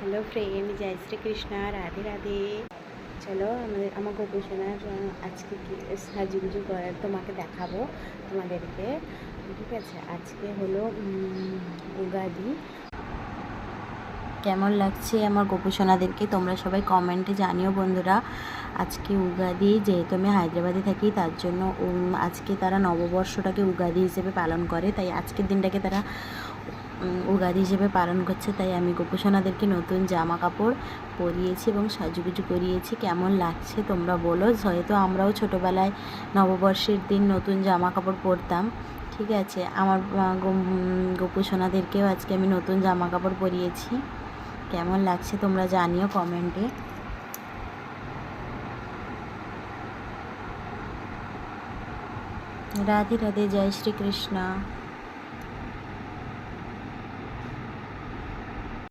Hello friend, जय श्री कृष्णा, राधे राधे। চলো আমার গোপুসোনার আজকে কি সাজুগুজু করার তোমাকে দেখাবো তোমাদেরকে। ঠিক আছে, আজকে হলো উগাদি। কেমন লাগছে আমার গোপুসোনাদেরকে তোমরা সবাই কমেন্টে জানিও বন্ধুরা। আজকে উগাদি, যেহেতু আমি হায়দ্রাবাদে থাকি তার জন্য আজকে তারা নববর্ষটাকে উগাদি হিসেবে পালন করে, তাই আজকের দিনটাকে তারা উগাদি হিসেবে পালন করছে। তাই আমি গোপুসোনাদেরকে নতুন জামা কাপড় পরিয়েছি এবং সাজুগুজু করিয়েছি। কেমন লাগছে তোমরা বলো। হয়তো আমরাও ছোটোবেলায় নববর্ষের দিন নতুন জামা কাপড় পরতাম। ঠিক আছে, আমার গোপুসোনাদেরকেও আজকে আমি নতুন জামা কাপড় পরিয়েছি। কেমন লাগছে তোমরা জানিও কমেন্টে। রাধে রাধে, জয় শ্রী কৃষ্ণ।